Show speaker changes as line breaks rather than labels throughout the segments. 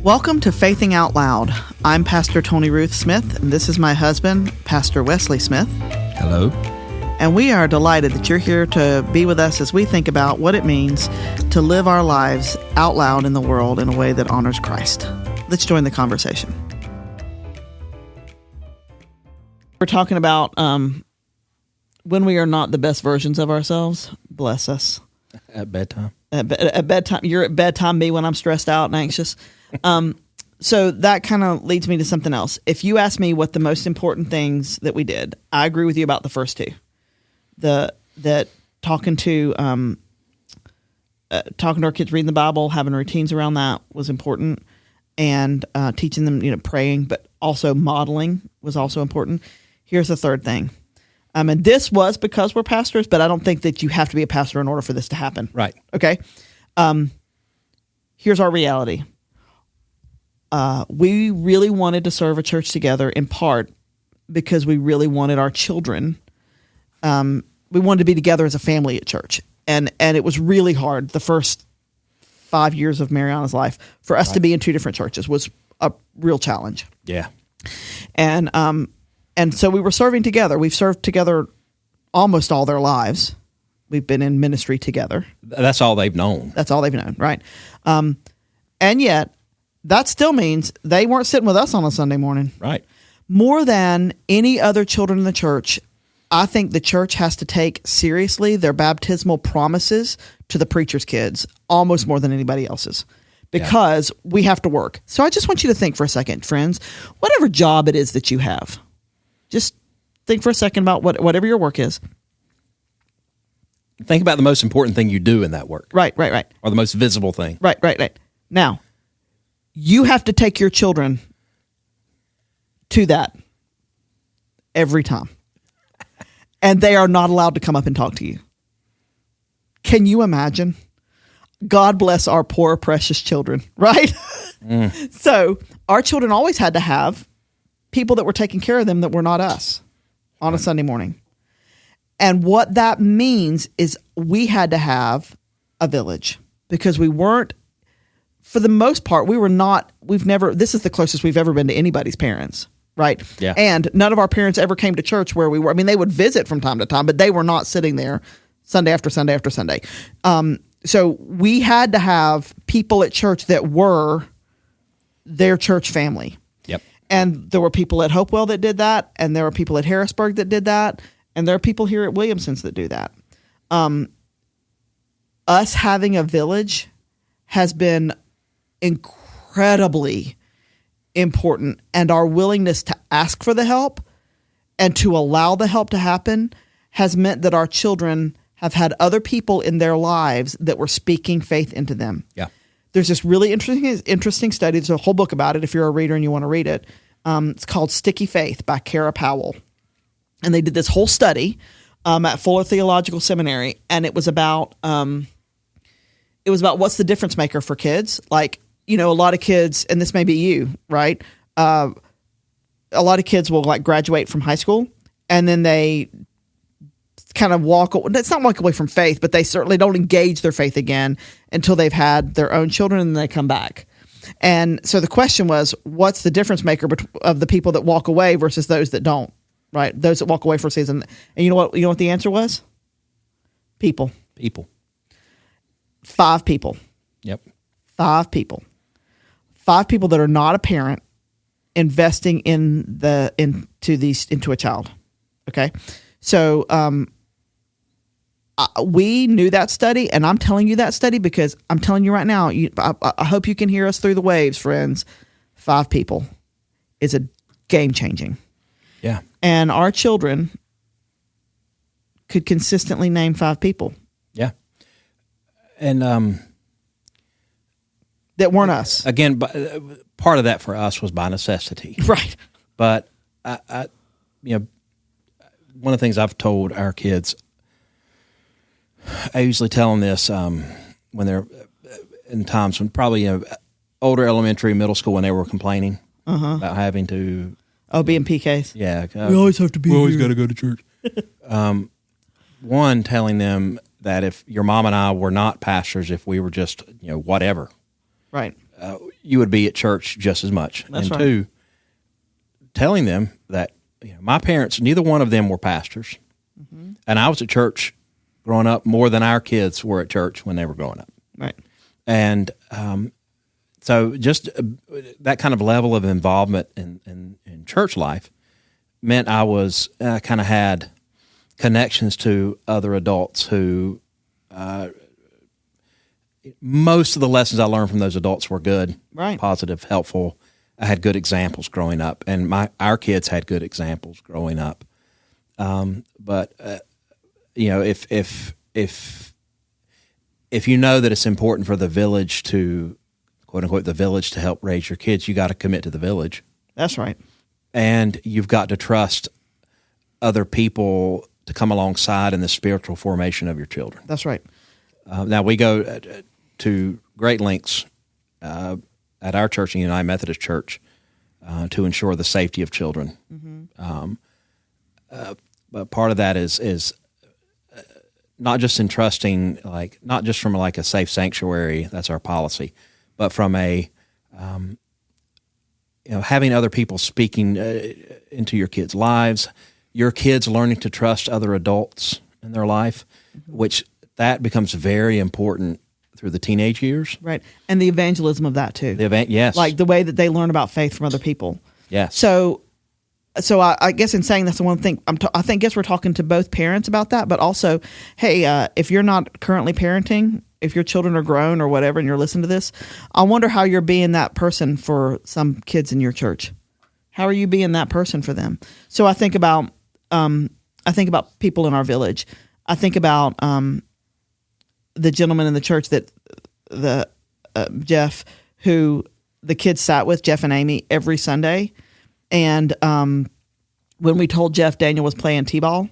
Welcome to Faithing Out Loud. I'm Pastor Tony Ruth Smith, and this is my husband, Pastor Wesley Smith.
Hello.
And we are delighted that you're here to be with us as we think about what it means to live our lives out loud in the world in a way that honors Christ. Let's join the conversation. We're talking about when we are not the best versions of ourselves. Bless us.
At bedtime.
At bedtime. You're at bedtime, me when I'm stressed out and anxious. So that kind of leads me to something else. If you ask me what the most important things that we did, I agree with you about the first two. That talking to our kids, reading the Bible, having routines around that was important, and teaching them, praying, but also modeling was also important. Here's the third thing. And this was because we're pastors, but I don't think that you have to be a pastor in order for this to happen.
Right.
Okay. Here's our reality. We really wanted to serve a church together in part because we really wanted our children. We wanted to be together as a family at church. And it was really hard the first 5 years of Mariana's life for us to be in two different churches was a real challenge.
Yeah.
And so we were serving together. We've served together almost all their lives. We've been in ministry together.
That's all they've known.
That's all they've known, right? And yet, that still means they weren't sitting with us on a Sunday morning.
Right.
More than any other children in the church, I think the church has to take seriously their baptismal promises to the preacher's kids, almost more than anybody else's, because we have to work. So I just want you to think for a second, friends, whatever job it is that you have, just think for a second about whatever your work is.
Think about the most important thing you do in that work.
Right.
Or the most visible thing.
Right. Now, you have to take your children to that every time. And they are not allowed to come up and talk to you. Can you imagine? God bless our poor, precious children, right? So our children always had to have people that were taking care of them that were not us on a Sunday morning. And what that means is we had to have a village because we weren't, for the most part, this is the closest we've ever been to anybody's parents, right?
Yeah.
And none of our parents ever came to church where we were. I mean, they would visit from time to time, but they were not sitting there Sunday after Sunday after Sunday. So we had to have people at church that were their church family.
Yep.
And there were people at Hopewell that did that, and there were people at Harrisburg that did that, and there are people here at Williamson's that do that. Us having a village has been incredibly important, and our willingness to ask for the help and to allow the help to happen has meant that our children have had other people in their lives that were speaking faith into them.
Yeah. There's
this really interesting study. There's a whole book about it if you're a reader and you want to read it. It's called Sticky Faith by Kara Powell. And they did this whole study at Fuller Theological Seminary, and it was about what's the difference maker for kids. Like, a lot of kids, and this may be you, right? A lot of kids will graduate from high school, and then they kind of it's not walk away from faith, but they certainly don't engage their faith again until they've had their own children, and then they come back. And so the question was, what's the difference maker of the people that walk away versus those that don't, right? Those that walk away for a season. And you know what the answer was? People. 5 people.
Yep.
5 people. 5 people that are not a parent investing into a child. Okay. So, we knew that study, and I'm telling you that study because I'm telling you right now, I hope you can hear us through the waves, friends. 5 people is a game changing.
Yeah.
And our children could consistently name 5 people.
Yeah. And
that weren't us.
Again, part of that for us was by necessity.
Right.
But I one of the things I've told our kids, I usually tell them this when they're in times when probably older elementary, middle school, when they were complaining about having to
being PKs.
Yeah,
we always have to be.
We always got to go to church. One, telling them that if your mom and I were not pastors, if we were just whatever,
right,
you would be at church just as much.
That's
and
right.
two, telling them that my parents, neither one of them were pastors, and I was at church growing up more than our kids were at church when they were growing up.
Right.
And so just that kind of level of involvement in church life meant I was kind of had connections to other adults who most of the lessons I learned from those adults were good,
Right.
positive, helpful. I had good examples growing up, and our kids had good examples growing up. But if you know that it's important for the village to, quote unquote, the village to help raise your kids, you got to commit to the village,
That's right.
and you've got to trust other people to come alongside in the spiritual formation of your children.
That's right.
Now we go to great lengths at our church, the United Methodist Church, to ensure the safety of children. But part of that is not just entrusting, not just from a safe sanctuary. That's our policy, but from having other people speaking into your kids' lives, your kids learning to trust other adults in their life, which that becomes very important through the teenage years.
Right. And the evangelism of that too.
Yes.
Like the way that they learn about faith from other people.
Yes.
So I guess in saying that's the one thing I guess we're talking to both parents about that, but also, hey, if you're not currently parenting, if your children are grown or whatever, and you're listening to this, I wonder how you're being that person for some kids in your church. How are you being that person for them? So I think about people in our village. I think about the gentleman in the church that Jeff, who the kids sat with, Jeff and Amy, every Sunday. And when we told Jeff Daniel was playing T-ball,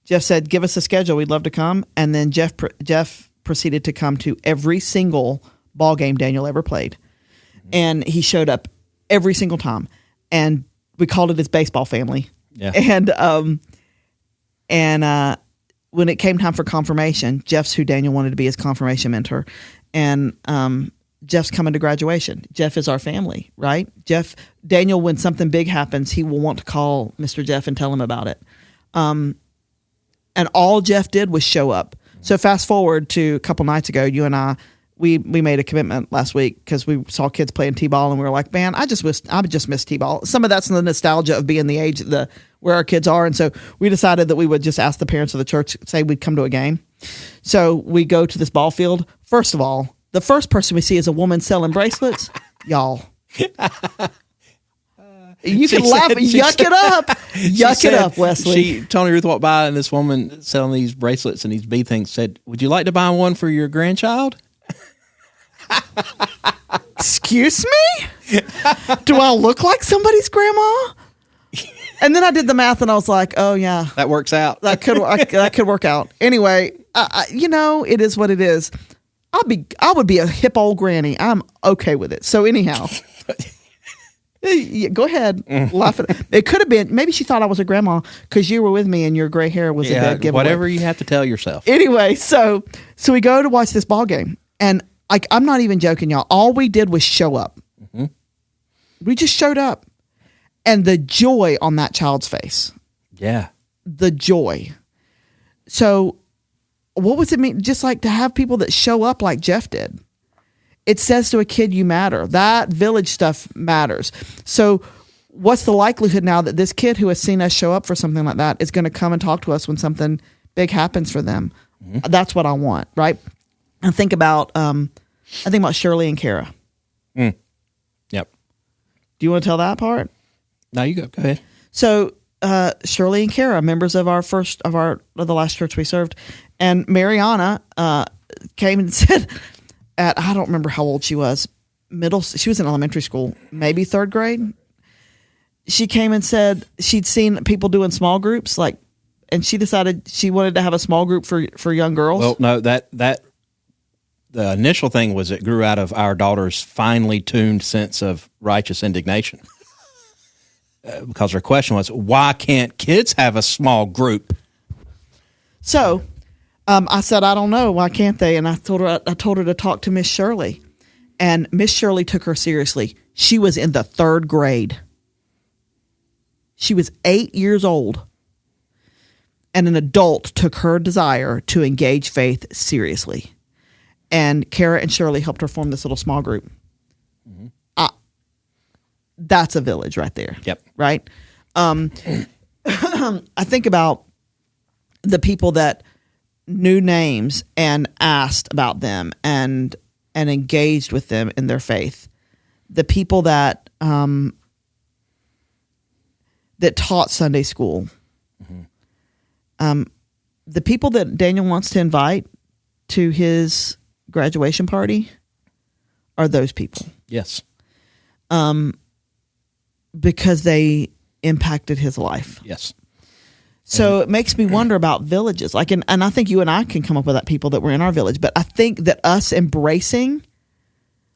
Jeff said, "Give us a schedule. We'd love to come." And then Jeff proceeded to come to every single ball game Daniel ever played. And he showed up every single time. And we called it his baseball family.
Yeah.
And when it came time for confirmation, Jeff's who Daniel wanted to be his confirmation mentor. And Jeff's coming to graduation. Jeff is our family, right? Daniel, when something big happens, he will want to call Mr. Jeff and tell him about it. And all Jeff did was show up. So fast forward to a couple nights ago, you and I, we made a commitment last week because we saw kids playing T-ball, and we were like, man, I just miss T-ball. Some of that's the nostalgia of being the age where our kids are. And so we decided that we would just ask the parents of the church, say we'd come to a game. So we go to this ball field. First of all, the first person we see is a woman selling bracelets. Y'all. You can laugh, yuck it up. Yuck it up, Wesley.
Tony Ruth walked by, and this woman selling these bracelets and these bead things said, "Would you like to buy one for your grandchild?"
Excuse me? Do I look like somebody's grandma? And then I did the math, and I was like, oh, yeah.
That works out.
That could work out. Anyway, it is what it is. I would be a hip old granny. I'm okay with it. So anyhow, go ahead. Laugh at it. It could have been, maybe she thought I was a grandma because you were with me and your gray hair was a dead giveaway.
Whatever you have to tell yourself.
Anyway, so we go to watch this ball game, and I'm not even joking, y'all. All we did was show up. Mm-hmm. We just showed up, and the joy on that child's face.
Yeah,
the joy. So, what does it mean? Just like to have people that show up like Jeff did. It says to a kid, you matter. That village stuff matters. So what's the likelihood now that this kid who has seen us show up for something like that is going to come and talk to us when something big happens for them? Mm-hmm. That's what I want, right? I think about Shirley and Kara.
Mm. Yep.
Do you want to tell that part?
No, you go. Go ahead.
So Shirley and Kara, members of the last church we served, and Mariana came and said, I don't remember how old she was, she was in elementary school, maybe third grade. She came and said she'd seen people doing small groups, and she decided she wanted to have a small group for young girls.
Well, no, that the initial thing was it grew out of our daughter's finely tuned sense of righteous indignation. Because her question was, why can't kids have a small group?
So I said, I don't know. Why can't they? And I told her to talk to Miss Shirley. And Miss Shirley took her seriously. She was in the 3rd grade. She was 8 years old. And an adult took her desire to engage faith seriously. And Kara and Shirley helped her form this little small group. That's a village right there.
Yep.
Right? I think about the people that knew names and asked about them and engaged with them in their faith. The people that that taught Sunday school. The people that Daniel wants to invite to his graduation party are those people.
Yes.
Because they impacted his life.
Yes.
So it makes me wonder about villages. Like, and I think you and I can come up with that people that were in our village, but I think that us embracing,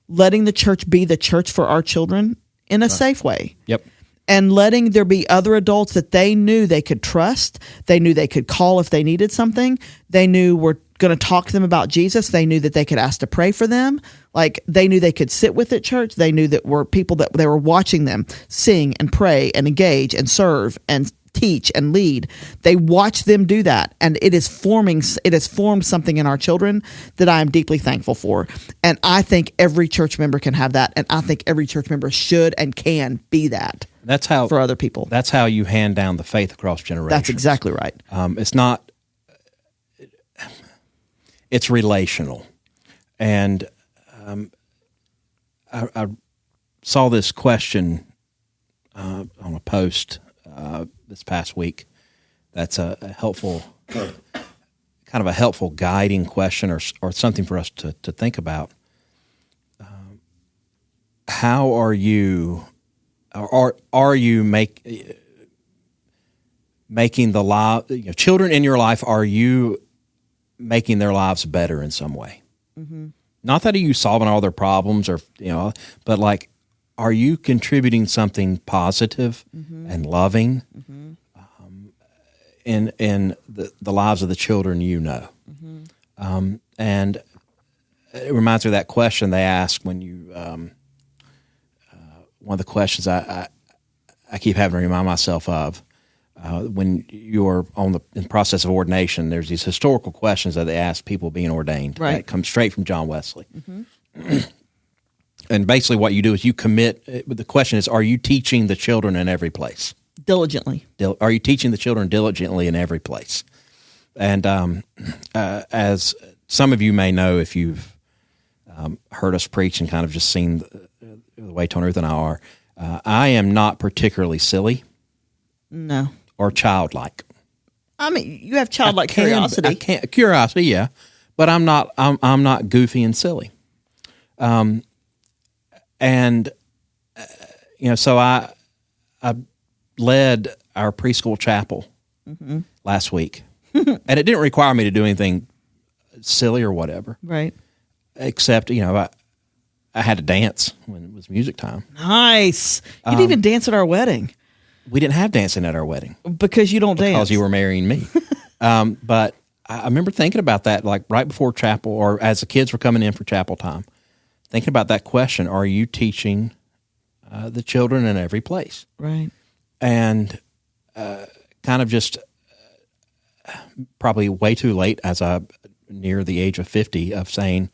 letting the church be the church for our children in a safe way.
Yep.
And letting there be other adults that they knew they could trust. They knew they could call if they needed something. They knew were going to talk to them about Jesus. They knew that they could ask to pray for them. Like, they knew they could sit with at church. They knew that were people that they were watching them sing and pray and engage and serve and teach and lead. They watch them do that, and it has formed something in our children that I am deeply thankful for. And I think every church member can have that, and I think every church member should and can be that.
That's how
for other people.
That's how you hand down the faith across generations.
That's exactly right.
It's not. It's relational, and I saw this question on a post this past week. That's a helpful, kind of a helpful guiding question, or something for us to think about. How are you? Are you making the children in your life? Are you making their lives better in some way? Mm-hmm. Not that are you solving all their problems, or but like, are you contributing something positive and loving in the lives of the children you know? Mm-hmm. And it reminds me of that question they ask when you. One of the questions I keep having to remind myself of when you're in the process of ordination, there's these historical questions that they ask people being ordained.
Right.
That come straight from John Wesley. Mm-hmm. And basically what you do is you commit. The question is, are you teaching the children in every place?
Diligently.
Are you teaching the children diligently in every place? And as some of you may know, if you've heard us preach and kind of just seen the way Tony Ruth and I are, I am not particularly silly.
No.
Or childlike.
I mean, you have childlike curiosity.
Curiosity, yeah, but I'm not goofy and silly. So I led our preschool chapel last week, and it didn't require me to do anything silly or whatever,
right?
Except I had to dance when it was music time.
Nice. You didn't even dance at our wedding.
We didn't have dancing at our wedding.
Because you don't dance.
Because you were marrying me. But I remember thinking about that, like right before chapel, or as the kids were coming in for chapel time, thinking about that question: are you teaching the children in every place?
Right.
And kind of just probably way too late as I near the age of 50 of saying,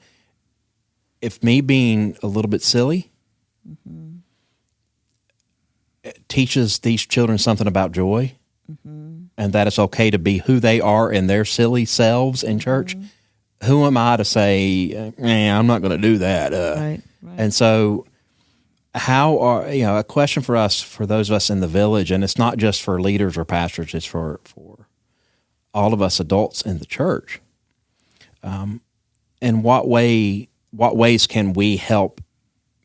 if me being a little bit silly teaches these children something about joy, and that it's okay to be who they are in their silly selves in church, who am I to say, I'm not going to do that?
Right.
And so how are, a question for us, for those of us in the village, and it's not just for leaders or pastors, it's for all of us adults in the church. In what ways can we help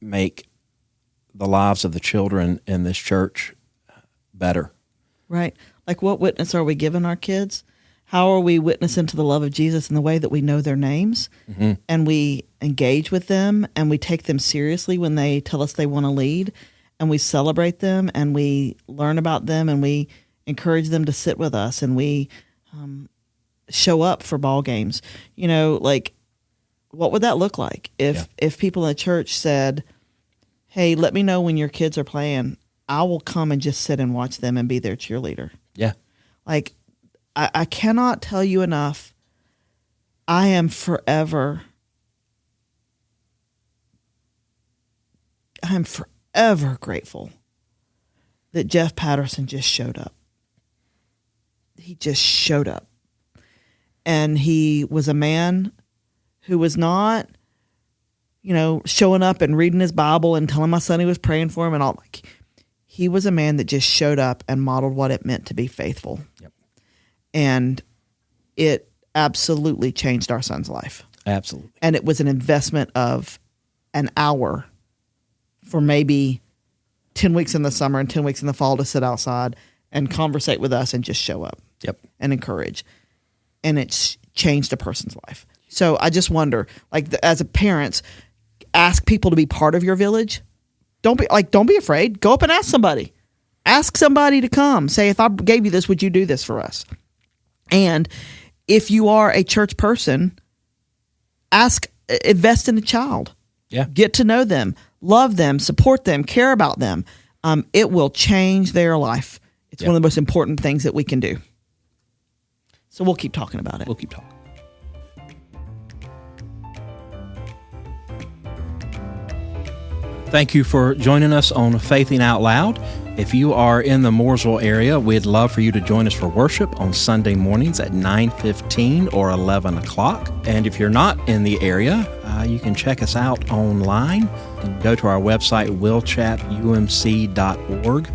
make the lives of the children in this church better? Right.
Like, what witness are we giving our kids? How are we witnessing to the love of Jesus in the way that we know their names, and we engage with them, and we take them seriously when they tell us they want to lead, and we celebrate them, and we learn about them, and we encourage them to sit with us, and we show up for ball games. what would that look like if people in the church said, hey, let me know when your kids are playing. I will come and just sit and watch them and be their cheerleader.
Yeah.
Like, I cannot tell you enough. I am forever grateful that Jeff Patterson just showed up. He just showed up. And he was a man who was not, showing up and reading his Bible and telling my son he was praying for him and all. Like, he was a man that just showed up and modeled what it meant to be faithful.
Yep.
And it absolutely changed our son's life.
Absolutely.
And it was an investment of an hour for maybe 10 weeks in the summer and 10 weeks in the fall to sit outside and conversate with us and just show up.
Yep.
And encourage. And it's changed a person's life. So I just wonder, as a parents, ask people to be part of your village. Don't be afraid. Go up and ask somebody. Ask somebody to come. Say, if I gave you this, would you do this for us? And if you are a church person, invest in a child.
Yeah.
Get to know them, love them, support them, care about them. It will change their life. It's one of the most important things that we can do. So we'll keep talking about it.
We'll keep talking. Thank you for joining us on Faithing Out Loud. If you are in the Mooresville area, we'd love for you to join us for worship on Sunday mornings at 9:15 or 11 o'clock. And if you're not in the area, you can check us out online and go to our website, willchatumc.org.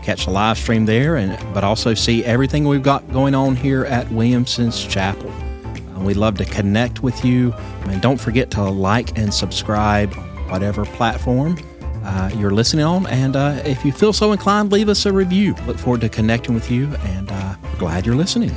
Catch the live stream there, but also see everything we've got going on here at Williamson's Chapel. We'd love to connect with you. And don't forget to like and subscribe on whatever platform you're listening on. And if you feel so inclined, leave us a review. Look forward to connecting with you, and we're glad you're listening.